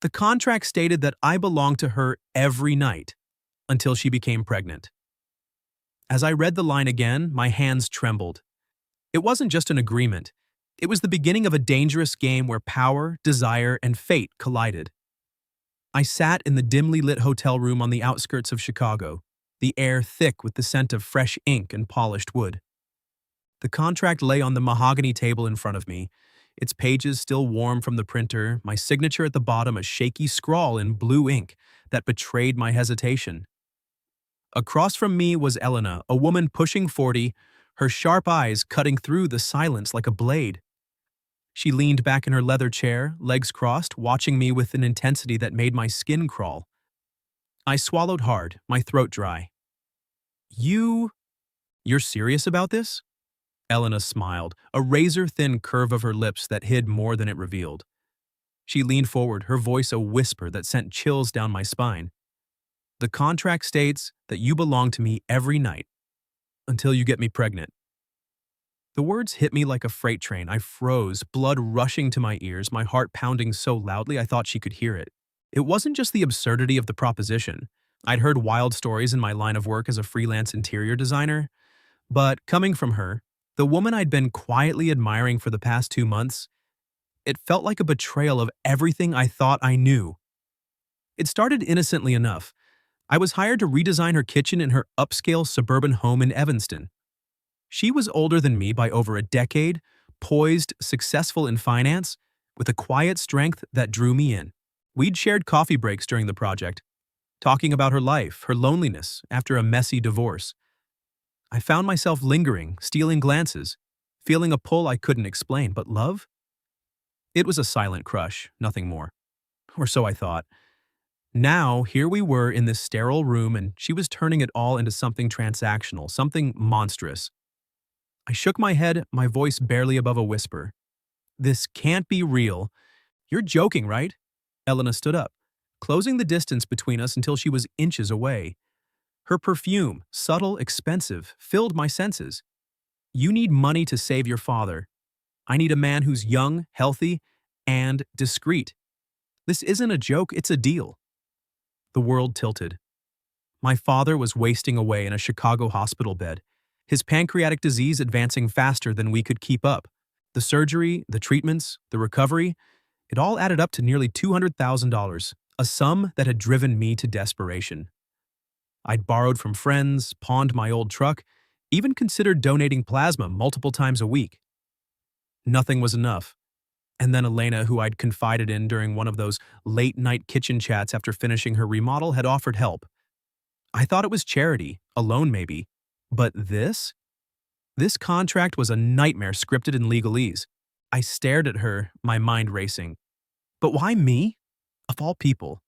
The contract stated that I belonged to her every night until she became pregnant. As I read the line again, my hands trembled. It wasn't just an agreement. It was the beginning of a dangerous game where power, desire, and fate collided. I sat in the dimly lit hotel room on the outskirts of Chicago, the air thick with the scent of fresh ink and polished wood. The contract lay on the mahogany table in front of me, its pages still warm from the printer, my signature at the bottom a shaky scrawl in blue ink that betrayed my hesitation. Across from me was Elena, a woman pushing 40, her sharp eyes cutting through the silence like a blade. She leaned back in her leather chair, legs crossed, watching me with an intensity that made my skin crawl. I swallowed hard, my throat dry. You're serious about this? Elena smiled, a razor-thin curve of her lips that hid more than it revealed. She leaned forward, her voice a whisper that sent chills down my spine. The contract states that you belong to me every night, until you get me pregnant. The words hit me like a freight train. I froze, blood rushing to my ears, my heart pounding so loudly I thought she could hear it. It wasn't just the absurdity of the proposition. I'd heard wild stories in my line of work as a freelance interior designer, but coming from her, the woman I'd been quietly admiring for the past 2 months, it felt like a betrayal of everything I thought I knew. It started innocently enough. I was hired to redesign her kitchen in her upscale suburban home in Evanston. She was older than me by over a decade, poised, successful in finance, with a quiet strength that drew me in. We'd shared coffee breaks during the project, talking about her life, her loneliness, after a messy divorce. I found myself lingering, stealing glances, feeling a pull I couldn't explain, but love? It was a silent crush, nothing more. Or so I thought. Now, here we were in this sterile room, and she was turning it all into something transactional, something monstrous. I shook my head, my voice barely above a whisper. This can't be real. You're joking, right? Elena stood up, closing the distance between us until she was inches away. Her perfume, subtle, expensive, filled my senses. You need money to save your father. I need a man who's young, healthy, and discreet. This isn't a joke, it's a deal. The world tilted. My father was wasting away in a Chicago hospital bed, his pancreatic disease advancing faster than we could keep up. The surgery, the treatments, the recovery, it all added up to nearly $200,000, a sum that had driven me to desperation. I'd borrowed from friends, pawned my old truck, even considered donating plasma multiple times a week. Nothing was enough. And then Elena, who I'd confided in during one of those late-night kitchen chats after finishing her remodel, had offered help. I thought it was charity, a loan maybe. But this? This contract was a nightmare scripted in legalese. I stared at her, my mind racing. But why me? Of all people.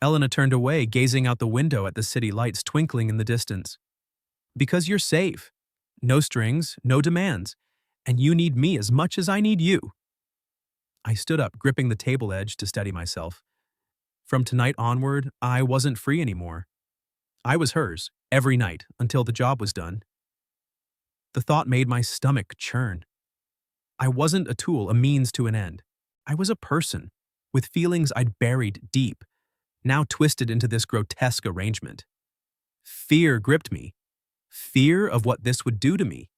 Elena turned away, gazing out the window at the city lights twinkling in the distance. Because you're safe. No strings, no demands. And you need me as much as I need you. I stood up, gripping the table edge to steady myself. From tonight onward, I wasn't free anymore. I was hers, every night, until the job was done. The thought made my stomach churn. I wasn't a tool, a means to an end. I was a person, with feelings I'd buried deep, now twisted into this grotesque arrangement. Fear gripped me. Fear of what this would do to me.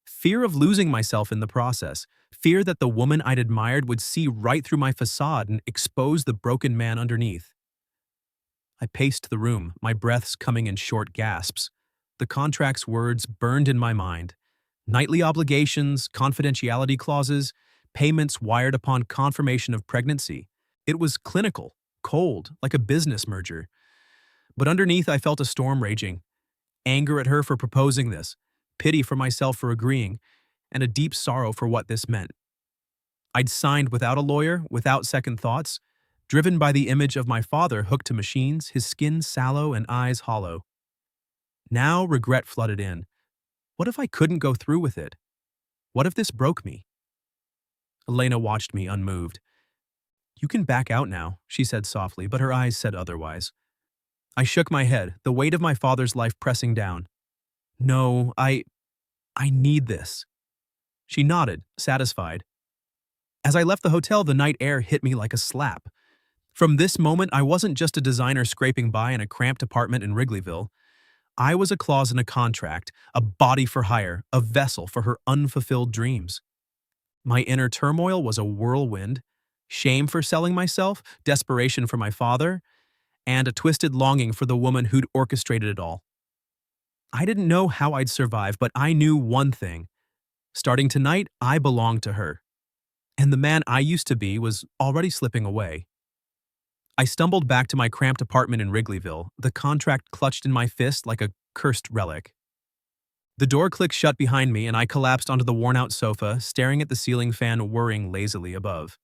Fear of losing myself in the process. Fear that the woman I'd admired would see right through my facade and expose the broken man underneath. I paced the room, my breaths coming in short gasps. The contract's words burned in my mind. Nightly obligations, confidentiality clauses, payments wired upon confirmation of pregnancy. It was clinical, cold, like a business merger. But underneath I felt a storm raging. Anger at her for proposing this, pity for myself for agreeing, and a deep sorrow for what this meant. I'd signed without a lawyer, without second thoughts, driven by the image of my father hooked to machines, his skin sallow and eyes hollow. Now regret flooded in. What if I couldn't go through with it? What if this broke me? Elena watched me unmoved. You can back out now, she said softly, but her eyes said otherwise. I shook my head, the weight of my father's life pressing down. No, I need this. She nodded, satisfied. As I left the hotel, the night air hit me like a slap. From this moment, I wasn't just a designer scraping by in a cramped apartment in Wrigleyville. I was a clause in a contract, a body for hire, a vessel for her unfulfilled dreams. My inner turmoil was a whirlwind, shame for selling myself, desperation for my father, and a twisted longing for the woman who'd orchestrated it all. I didn't know how I'd survive, but I knew one thing. Starting tonight, I belonged to her. And the man I used to be was already slipping away. I stumbled back to my cramped apartment in Wrigleyville, the contract clutched in my fist like a cursed relic. The door clicked shut behind me and I collapsed onto the worn-out sofa, staring at the ceiling fan whirring lazily above.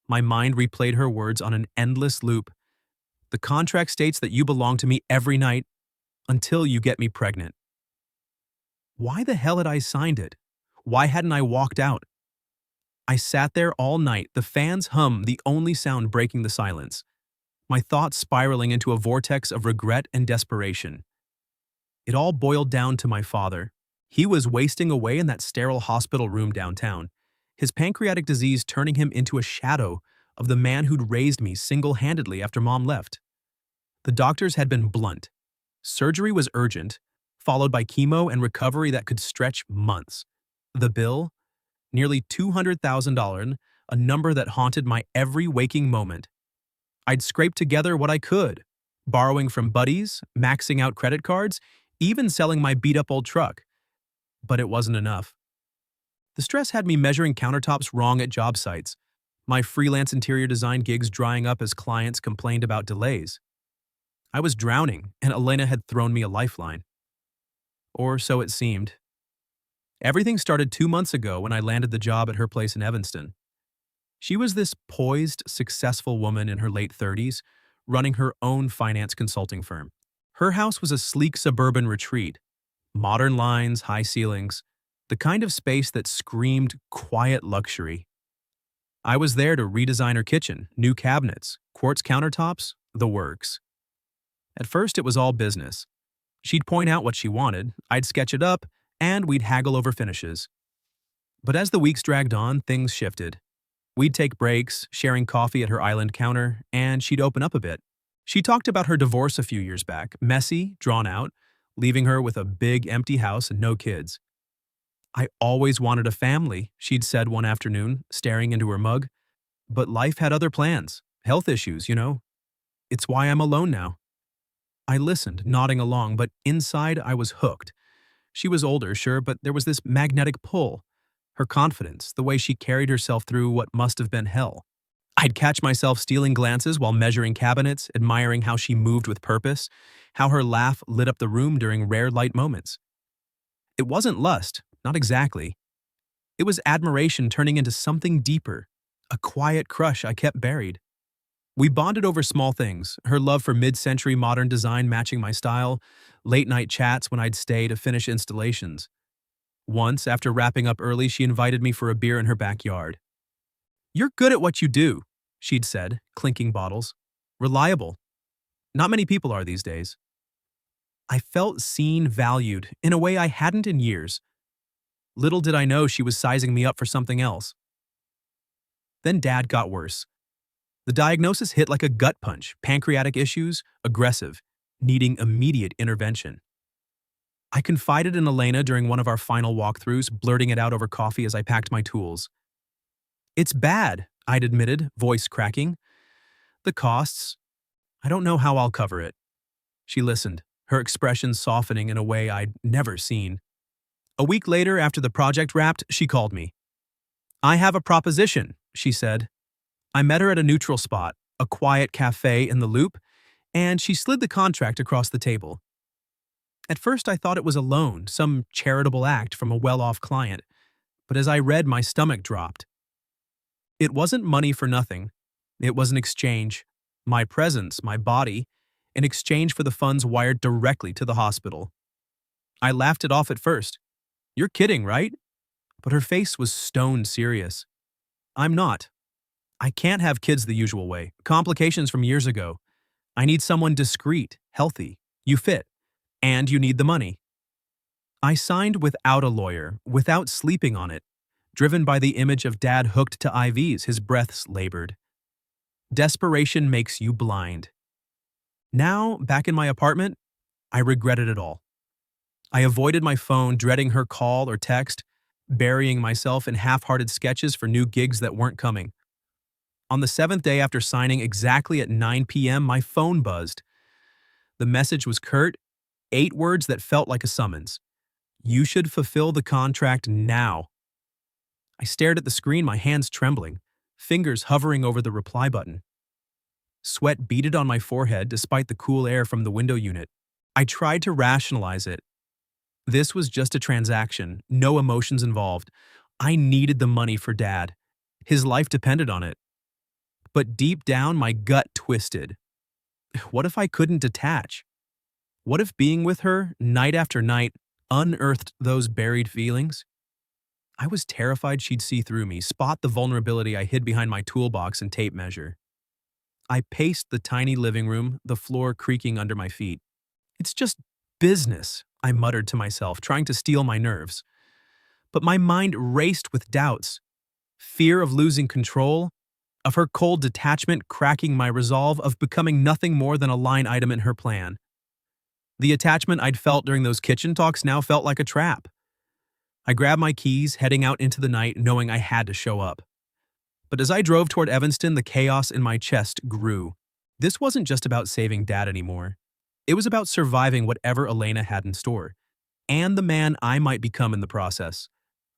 My mind replayed her words on an endless loop. The contract states that you belong to me every night until you get me pregnant. Why the hell had I signed it? Why hadn't I walked out? I sat there all night, the fan's hum the only sound breaking the silence, my thoughts spiraling into a vortex of regret and desperation. It all boiled down to my father. He was wasting away in that sterile hospital room downtown, his pancreatic disease turning him into a shadow of the man who'd raised me single-handedly after Mom left. The doctors had been blunt. Surgery was urgent, followed by chemo and recovery that could stretch months. The bill? Nearly $200,000, a number that haunted my every waking moment. I'd scraped together what I could, borrowing from buddies, maxing out credit cards, even selling my beat-up old truck. But it wasn't enough. The stress had me measuring countertops wrong at job sites, my freelance interior design gigs drying up as clients complained about delays. I was drowning, and Elena had thrown me a lifeline. Or so it seemed. Everything started 2 months ago when I landed the job at her place in Evanston. She was this poised, successful woman in her late 30s, running her own finance consulting firm. Her house was a sleek suburban retreat. Modern lines, high ceilings, the kind of space that screamed quiet luxury. I was there to redesign her kitchen, new cabinets, quartz countertops, the works. At first, it was all business. She'd point out what she wanted, I'd sketch it up, and we'd haggle over finishes. But as the weeks dragged on, things shifted. We'd take breaks, sharing coffee at her island counter, and she'd open up a bit. She talked about her divorce a few years back, messy, drawn out, leaving her with a big empty house and no kids. I always wanted a family, she'd said one afternoon, staring into her mug. But life had other plans, health issues, you know. It's why I'm alone now. I listened, nodding along, but inside I was hooked. She was older, sure, but there was this magnetic pull. Her confidence, the way she carried herself through what must have been hell. I'd catch myself stealing glances while measuring cabinets, admiring how she moved with purpose, how her laugh lit up the room during rare light moments. It wasn't lust, not exactly. It was admiration turning into something deeper, a quiet crush I kept buried. We bonded over small things, her love for mid-century modern design matching my style, late-night chats when I'd stay to finish installations. Once, after wrapping up early, she invited me for a beer in her backyard. "You're good at what you do," she'd said, clinking bottles. "Reliable. Not many people are these days." I felt seen, valued, in a way I hadn't in years. Little did I know she was sizing me up for something else. Then Dad got worse. The diagnosis hit like a gut punch, pancreatic issues, aggressive, needing immediate intervention. I confided in Elena during one of our final walkthroughs, blurting it out over coffee as I packed my tools. "It's bad," I'd admitted, voice cracking. "The costs. I don't know how I'll cover it." She listened, her expression softening in a way I'd never seen. A week later, after the project wrapped, she called me. "I have a proposition," she said. I met her at a neutral spot, a quiet cafe in the Loop, and she slid the contract across the table. At first I thought it was a loan, some charitable act from a well-off client, but as I read, my stomach dropped. It wasn't money for nothing. It was an exchange. My presence, my body, in exchange for the funds wired directly to the hospital. I laughed it off at first. "You're kidding, right?" But her face was stone serious. "I'm not. I can't have kids the usual way. Complications from years ago. I need someone discreet, healthy. You fit. And you need the money." I signed without a lawyer, without sleeping on it, driven by the image of Dad hooked to IVs, his breaths labored. Desperation makes you blind. Now, back in my apartment, I regretted it all. I avoided my phone, dreading her call or text, burying myself in half-hearted sketches for new gigs that weren't coming. On the seventh day after signing exactly at 9 p.m., my phone buzzed. The message was curt, 8 words that felt like a summons. You should fulfill the contract now. I stared at the screen, my hands trembling, fingers hovering over the reply button. Sweat beaded on my forehead despite the cool air from the window unit. I tried to rationalize it. This was just a transaction, no emotions involved. I needed the money for Dad. His life depended on it. But deep down, my gut twisted. What if I couldn't detach? What if being with her, night after night, unearthed those buried feelings? I was terrified she'd see through me, spot the vulnerability I hid behind my toolbox and tape measure. I paced the tiny living room, the floor creaking under my feet. It's just business, I muttered to myself, trying to steel my nerves. But my mind raced with doubts. Fear of losing control, of her cold detachment cracking my resolve of becoming nothing more than a line item in her plan. The attachment I'd felt during those kitchen talks now felt like a trap. I grabbed my keys, heading out into the night, knowing I had to show up. But as I drove toward Evanston, the chaos in my chest grew. This wasn't just about saving Dad anymore. It was about surviving whatever Elena had in store, and the man I might become in the process.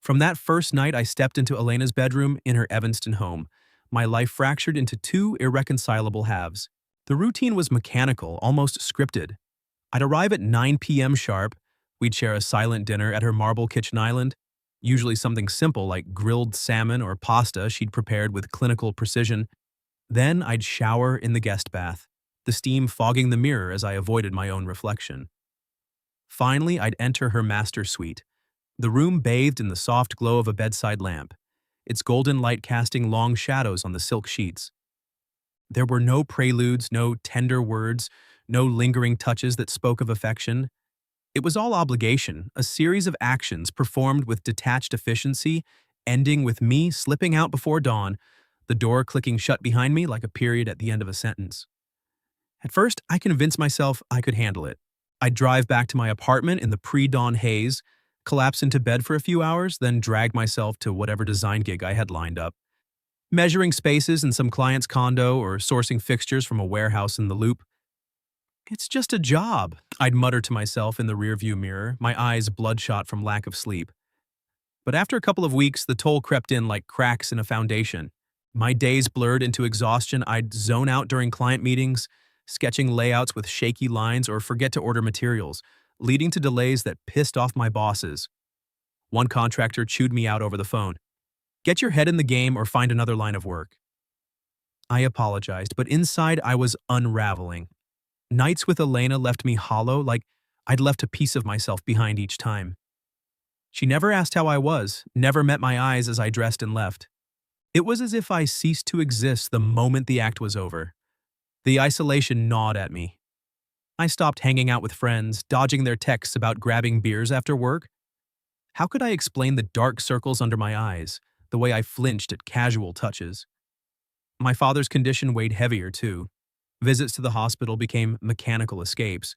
From that first night I stepped into Elena's bedroom in her Evanston home, my life fractured into 2 irreconcilable halves. The routine was mechanical, almost scripted. I'd arrive at 9 p.m. sharp. We'd share a silent dinner at her marble kitchen island, usually something simple like grilled salmon or pasta she'd prepared with clinical precision. Then I'd shower in the guest bath, the steam fogging the mirror as I avoided my own reflection. Finally, I'd enter her master suite, the room bathed in the soft glow of a bedside lamp, its golden light casting long shadows on the silk sheets. There were no preludes, no tender words, no lingering touches that spoke of affection. It was all obligation, a series of actions performed with detached efficiency, ending with me slipping out before dawn, the door clicking shut behind me like a period at the end of a sentence. At first, I convinced myself I could handle it. I'd drive back to my apartment in the pre-dawn haze, collapse into bed for a few hours, then drag myself to whatever design gig I had lined up. Measuring spaces in some client's condo or sourcing fixtures from a warehouse in the Loop. It's just a job, I'd mutter to myself in the rearview mirror, my eyes bloodshot from lack of sleep. But after a couple of weeks, the toll crept in like cracks in a foundation. My days blurred into exhaustion. I'd zone out during client meetings, sketching layouts with shaky lines or forget to order materials, leading to delays that pissed off my bosses. One contractor chewed me out over the phone. Get your head in the game or find another line of work. I apologized, but inside I was unraveling. Nights with Elena left me hollow, like I'd left a piece of myself behind each time. She never asked how I was, never met my eyes as I dressed and left. It was as if I ceased to exist the moment the act was over. The isolation gnawed at me. I stopped hanging out with friends, dodging their texts about grabbing beers after work. How could I explain the dark circles under my eyes, the way I flinched at casual touches? My father's condition weighed heavier, too. Visits to the hospital became mechanical escapes,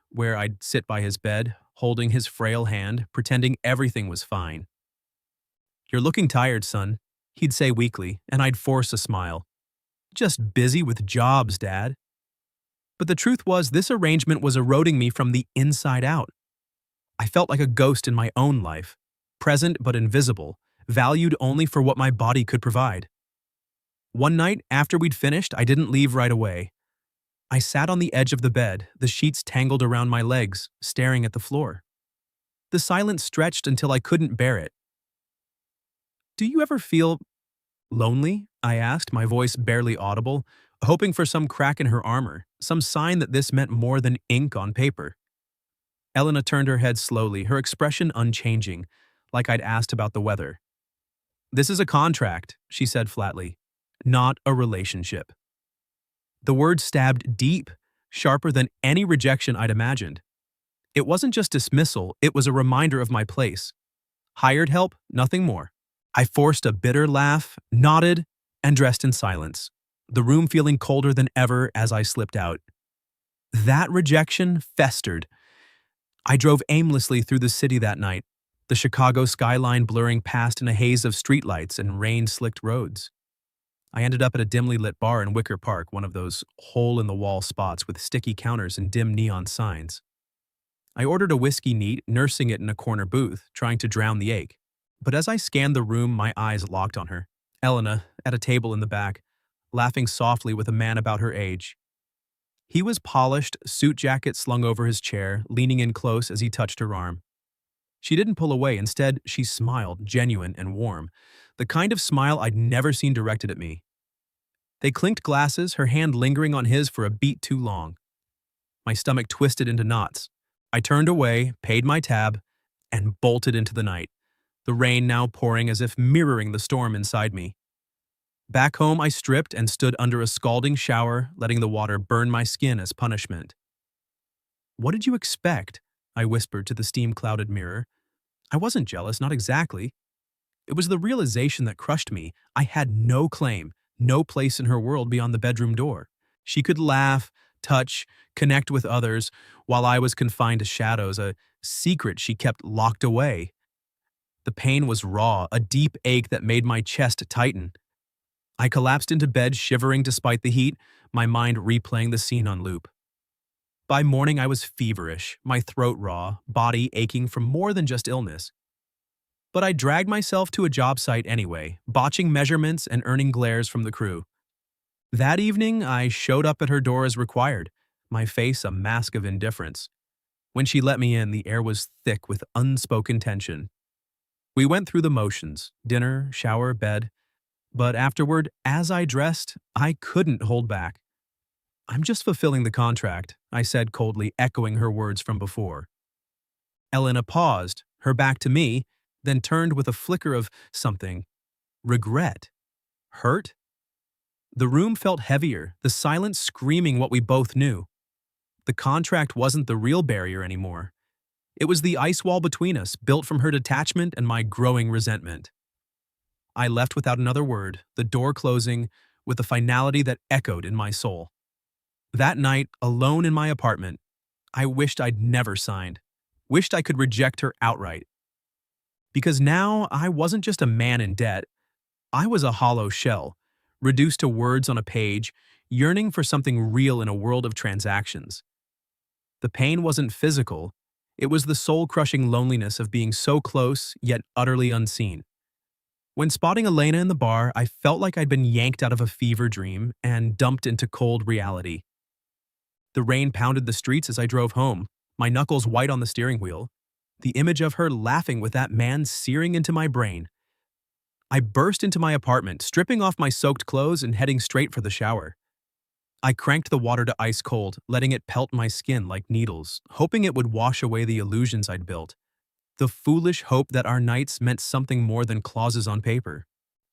where I'd sit by his bed, holding his frail hand, pretending everything was fine. "You're looking tired, son," he'd say weakly, and I'd force a smile. "Just busy with jobs, Dad." But the truth was, this arrangement was eroding me from the inside out. I felt like a ghost in my own life, present but invisible, valued only for what my body could provide. One night, after we'd finished, I didn't leave right away. I sat on the edge of the bed, the sheets tangled around my legs, staring at the floor. The silence stretched until I couldn't bear it. "Do you ever feel lonely?" I asked, my voice barely audible, hoping for some crack in her armor, some sign that this meant more than ink on paper. Elena turned her head slowly, her expression unchanging, like I'd asked about the weather. "This is a contract," she said flatly, "not a relationship." The word stabbed deep, sharper than any rejection I'd imagined. It wasn't just dismissal, it was a reminder of my place. Hired help, nothing more. I forced a bitter laugh, nodded, and dressed in silence. the room feeling colder than ever as I slipped out. That rejection festered. I drove aimlessly through the city that night, the Chicago skyline blurring past in a haze of streetlights and rain-slicked roads. I ended up at a dimly lit bar in Wicker Park, one of those hole-in-the-wall spots with sticky counters and dim neon signs. I ordered a whiskey neat, nursing it in a corner booth, trying to drown the ache. But as I scanned the room, my eyes locked on her, Elena, at a table in the back, laughing softly with a man about her age. He was polished, suit jacket slung over his chair, leaning in close as he touched her arm. She didn't pull away. Instead, she smiled, genuine and warm, the kind of smile I'd never seen directed at me. They clinked glasses, her hand lingering on his for a beat too long. My stomach twisted into knots. I turned away, paid my tab, and bolted into the night, the rain now pouring as if mirroring the storm inside me. Back home, I stripped and stood under a scalding shower, letting the water burn my skin as punishment. "What did you expect?" I whispered to the steam-clouded mirror. I wasn't jealous, not exactly. It was the realization that crushed me. I had no claim, no place in her world beyond the bedroom door. She could laugh, touch, connect with others, while I was confined to shadows, a secret she kept locked away. The pain was raw, a deep ache that made my chest tighten. I collapsed into bed, shivering despite the heat, my mind replaying the scene on loop. By morning, I was feverish, my throat raw, body aching from more than just illness. But I dragged myself to a job site anyway, botching measurements and earning glares from the crew. That evening, I showed up at her door as required, my face a mask of indifference. When she let me in, the air was thick with unspoken tension. We went through the motions, dinner, shower, bed. But afterward, as I dressed, I couldn't hold back. "I'm just fulfilling the contract," I said coldly, echoing her words from before. Elena paused, her back to me, then turned with a flicker of something. Regret? Hurt? The room felt heavier, the silence screaming what we both knew. The contract wasn't the real barrier anymore. It was the ice wall between us, built from her detachment and my growing resentment. I left without another word, the door closing, with a finality that echoed in my soul. That night, alone in my apartment, I wished I'd never signed. Wished I could reject her outright. Because now I wasn't just a man in debt. I was a hollow shell, reduced to words on a page, yearning for something real in a world of transactions. The pain wasn't physical. It was the soul-crushing loneliness of being so close, yet utterly unseen. When spotting Elena in the bar, I felt like I'd been yanked out of a fever dream and dumped into cold reality. The rain pounded the streets as I drove home, my knuckles white on the steering wheel, the image of her laughing with that man searing into my brain. I burst into my apartment, stripping off my soaked clothes and heading straight for the shower. I cranked the water to ice cold, letting it pelt my skin like needles, hoping it would wash away the illusions I'd built. The foolish hope that our nights meant something more than clauses on paper.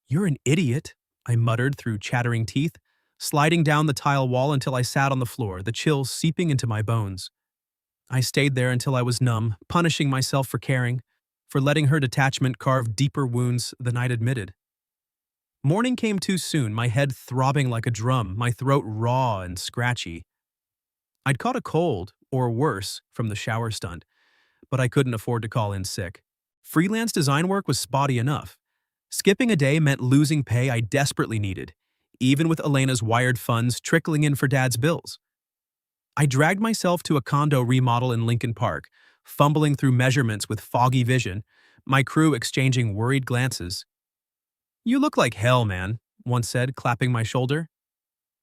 "You're an idiot," I muttered through chattering teeth, sliding down the tile wall until I sat on the floor, the chill seeping into my bones. I stayed there until I was numb, punishing myself for caring, for letting her detachment carve deeper wounds than I'd admitted. Morning came too soon, my head throbbing like a drum, my throat raw and scratchy. I'd caught a cold, or worse, from the shower stunt, but I couldn't afford to call in sick. Freelance design work was spotty enough. Skipping a day meant losing pay I desperately needed, even with Elena's wired funds trickling in for Dad's bills. I dragged myself to a condo remodel in Lincoln Park, fumbling through measurements with foggy vision, my crew exchanging worried glances. "You look like hell, man," one said, clapping my shoulder.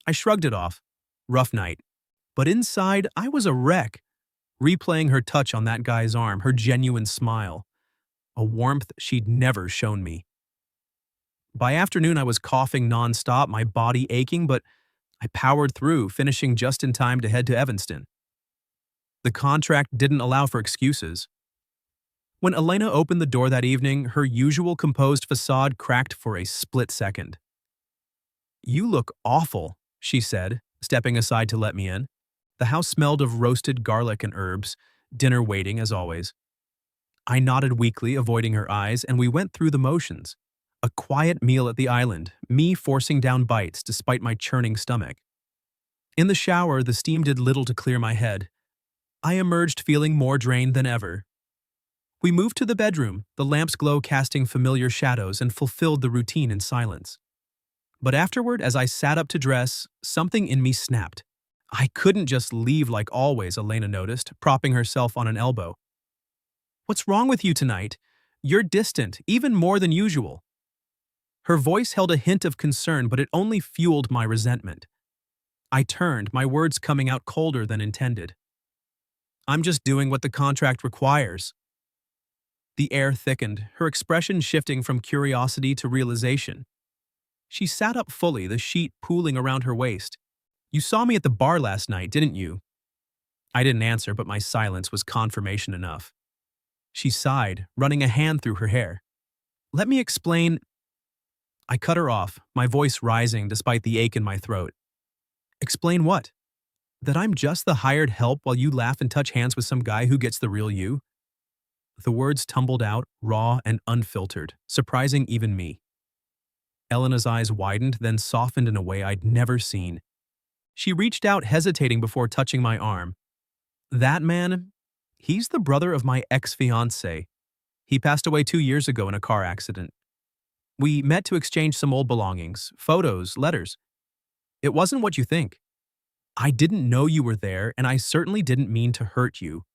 I shrugged it off. Rough night. But inside, I was a wreck, replaying her touch on that guy's arm, her genuine smile, a warmth she'd never shown me. By afternoon, I was coughing nonstop, my body aching, but I powered through, finishing just in time to head to Evanston. The contract didn't allow for excuses. When Elena opened the door that evening, her usual composed facade cracked for a split second. "You look awful," she said, stepping aside to let me in. The house smelled of roasted garlic and herbs, dinner waiting as always. I nodded weakly, avoiding her eyes, and we went through the motions. A quiet meal at the island, me forcing down bites despite my churning stomach. In the shower, the steam did little to clear my head. I emerged feeling more drained than ever. We moved to the bedroom, the lamp's glow casting familiar shadows, and fulfilled the routine in silence. But afterward, as I sat up to dress, something in me snapped. I couldn't just leave like always, Elena noticed, propping herself on an elbow. "What's wrong with you tonight? You're distant, even more than usual." Her voice held a hint of concern, but it only fueled my resentment. I turned, my words coming out colder than intended. "I'm just doing what the contract requires." The air thickened, her expression shifting from curiosity to realization. She sat up fully, the sheet pooling around her waist. "You saw me at the bar last night, didn't you?" I didn't answer, but my silence was confirmation enough. She sighed, running a hand through her hair. "Let me explain." I cut her off, my voice rising despite the ache in my throat. "Explain what? That I'm just the hired help while you laugh and touch hands with some guy who gets the real you?" The words tumbled out, raw and unfiltered, surprising even me. Elena's eyes widened, then softened in a way I'd never seen. She reached out, hesitating before touching my arm. "That man, he's the brother of my ex-fiancé. He passed away 2 years ago in a car accident. We met to exchange some old belongings, photos, letters. It wasn't what you think. I didn't know you were there, and I certainly didn't mean to hurt you."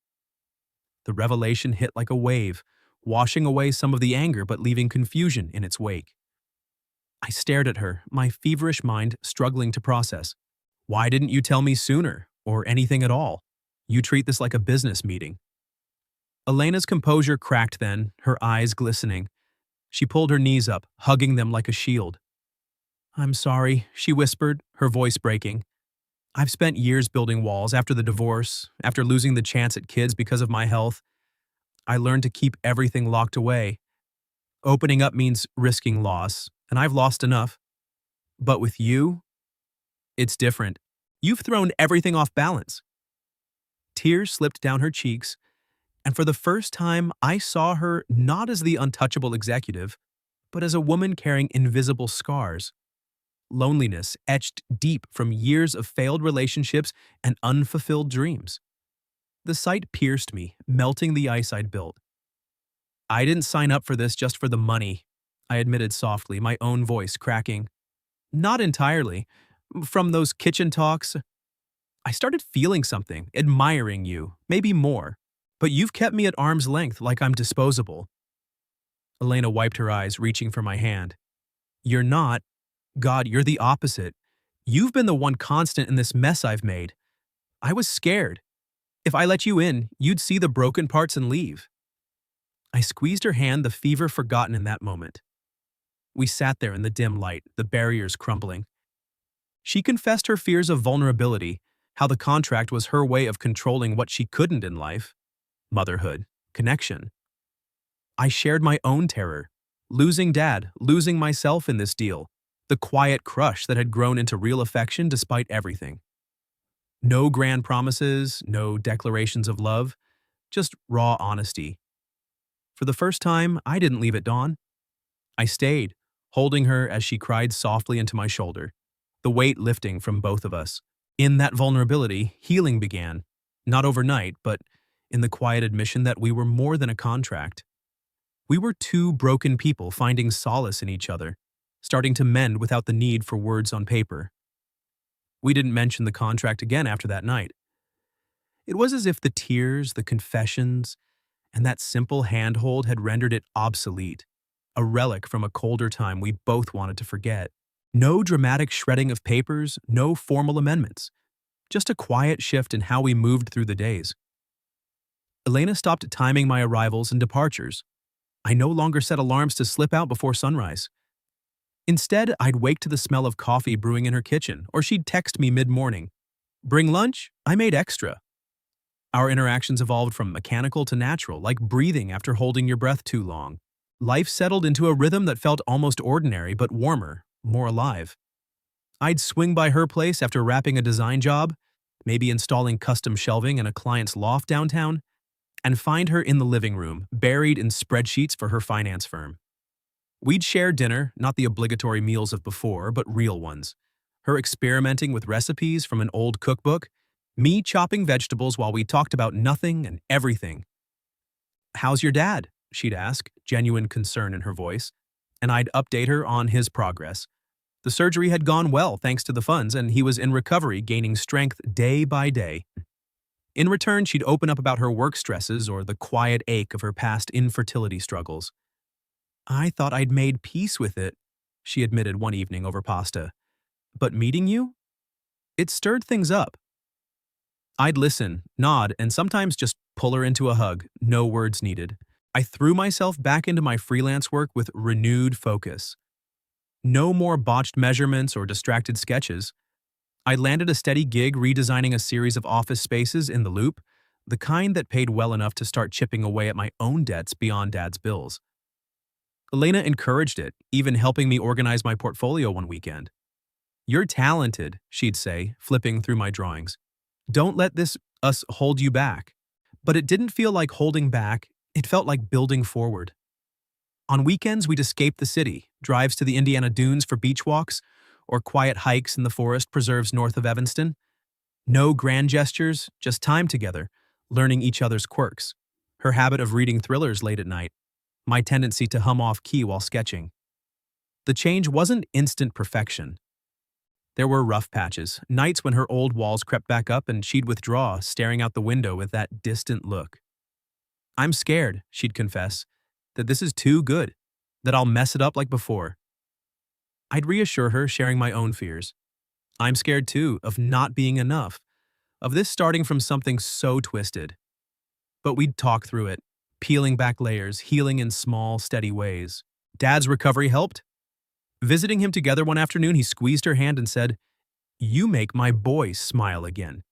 The revelation hit like a wave, washing away some of the anger but leaving confusion in its wake. I stared at her, my feverish mind struggling to process. "Why didn't you tell me sooner, or anything at all? You treat this like a business meeting." Elena's composure cracked then, her eyes glistening. She pulled her knees up, hugging them like a shield. "I'm sorry," she whispered, her voice breaking. "I've spent years building walls after the divorce, after losing the chance at kids because of my health. I learned to keep everything locked away. Opening up means risking loss, and I've lost enough. But with you, it's different. You've thrown everything off balance." Tears slipped down her cheeks, and for the first time, I saw her not as the untouchable executive, but as a woman carrying invisible scars. Loneliness etched deep from years of failed relationships and unfulfilled dreams. The sight pierced me, melting the ice I'd built. "I didn't sign up for this just for the money," I admitted softly, my own voice cracking. "Not entirely. From those kitchen talks, I started feeling something, admiring you, maybe more. But you've kept me at arm's length like I'm disposable." Elena wiped her eyes, reaching for my hand. "You're not. God, you're the opposite. You've been the one constant in this mess I've made. I was scared. If I let you in, you'd see the broken parts and leave." I squeezed her hand, the fever forgotten in that moment. We sat there in the dim light, the barriers crumbling. She confessed her fears of vulnerability, how the contract was her way of controlling what she couldn't in life. Motherhood, connection. I shared my own terror. Losing Dad, losing myself in this deal. The quiet crush that had grown into real affection despite everything. No grand promises, no declarations of love, just raw honesty. For the first time, I didn't leave at dawn. I stayed, holding her as she cried softly into my shoulder, the weight lifting from both of us. In that vulnerability, healing began, not overnight, but in the quiet admission that we were more than a contract. We were two broken people finding solace in each other, starting to mend without the need for words on paper. We didn't mention the contract again after that night. It was as if the tears, the confessions, and that simple handhold had rendered it obsolete, a relic from a colder time we both wanted to forget. No dramatic shredding of papers, no formal amendments, just a quiet shift in how we moved through the days. Elena stopped timing my arrivals and departures. I no longer set alarms to slip out before sunrise. Instead, I'd wake to the smell of coffee brewing in her kitchen, or she'd text me mid-morning. "Bring lunch? I made extra." Our interactions evolved from mechanical to natural, like breathing after holding your breath too long. Life settled into a rhythm that felt almost ordinary but warmer, more alive. I'd swing by her place after wrapping a design job, maybe installing custom shelving in a client's loft downtown, and find her in the living room, buried in spreadsheets for her finance firm. We'd share dinner, not the obligatory meals of before, but real ones. Her experimenting with recipes from an old cookbook, me chopping vegetables while we talked about nothing and everything. "How's your dad?" she'd ask, genuine concern in her voice, and I'd update her on his progress. The surgery had gone well thanks to the funds, and he was in recovery, gaining strength day by day. In return, she'd open up about her work stresses or the quiet ache of her past infertility struggles. "I thought I'd made peace with it," she admitted one evening over pasta. "But meeting you? It stirred things up." I'd listen, nod, and sometimes just pull her into a hug, no words needed. I threw myself back into my freelance work with renewed focus. No more botched measurements or distracted sketches. I landed a steady gig redesigning a series of office spaces in the Loop, the kind that paid well enough to start chipping away at my own debts beyond Dad's bills. Elena encouraged it, even helping me organize my portfolio one weekend. "You're talented," she'd say, flipping through my drawings. "Don't let us hold you back." But it didn't feel like holding back, it felt like building forward. On weekends, we'd escape the city, drives to the Indiana Dunes for beach walks, or quiet hikes in the forest preserves north of Evanston. No grand gestures, just time together, learning each other's quirks. Her habit of reading thrillers late at night, my tendency to hum off key while sketching. The change wasn't instant perfection. There were rough patches, nights when her old walls crept back up and she'd withdraw, staring out the window with that distant look. "I'm scared," she'd confess, "that this is too good, that I'll mess it up like before." I'd reassure her, sharing my own fears. "I'm scared too, of not being enough, of this starting from something so twisted." But we'd talk through it, peeling back layers, healing in small, steady ways. Dad's recovery helped. Visiting him together one afternoon, he squeezed her hand and said, "You make my boy smile again."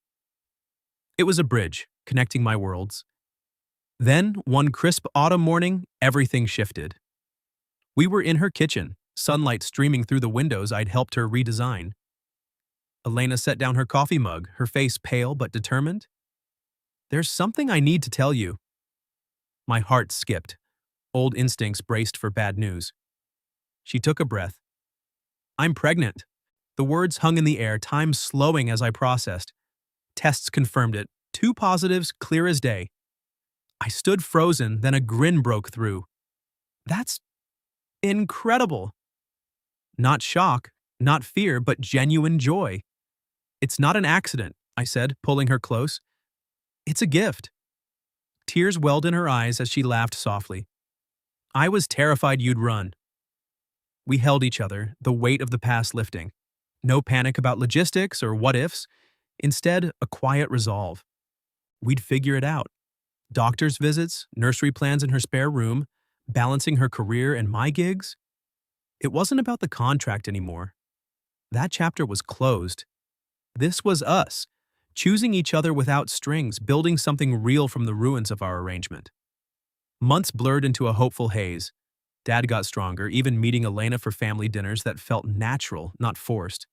It was a bridge, connecting my worlds. Then, one crisp autumn morning, everything shifted. We were in her kitchen, sunlight streaming through the windows I'd helped her redesign. Elena set down her coffee mug, her face pale but determined. "There's something I need to tell you." My heart skipped. Old instincts braced for bad news. She took a breath. "I'm pregnant." The words hung in the air, time slowing as I processed. Tests confirmed it. 2 positives, clear as day. I stood frozen, then a grin broke through. "That's incredible." Not shock, not fear, but genuine joy. "It's not an accident," I said, pulling her close. "It's a gift." Tears welled in her eyes as she laughed softly. "I was terrified you'd run." We held each other, the weight of the past lifting. No panic about logistics or what-ifs. Instead, a quiet resolve. We'd figure it out. Doctor's visits, nursery plans in her spare room, balancing her career and my gigs. It wasn't about the contract anymore. That chapter was closed. This was us, choosing each other without strings, building something real from the ruins of our arrangement. Months blurred into a hopeful haze. Dad got stronger, even meeting Elena for family dinners that felt natural, not forced.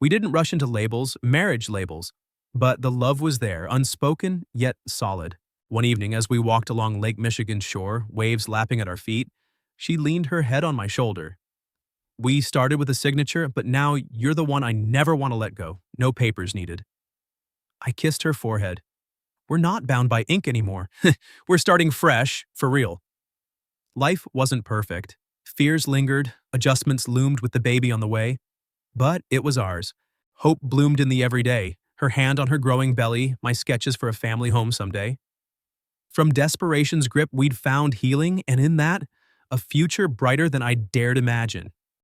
We didn't rush into labels, marriage labels, but the love was there, unspoken yet solid. One evening, as we walked along Lake Michigan's shore, waves lapping at our feet, she leaned her head on my shoulder. "We started with a signature, but now you're the one I never want to let go. No papers needed." I kissed her forehead. "We're not bound by ink anymore. We're starting fresh, for real." Life wasn't perfect. Fears lingered, adjustments loomed with the baby on the way. But it was ours. Hope bloomed in the everyday, her hand on her growing belly, my sketches for a family home someday. From desperation's grip, we'd found healing, and in that, a future brighter than I dared imagine.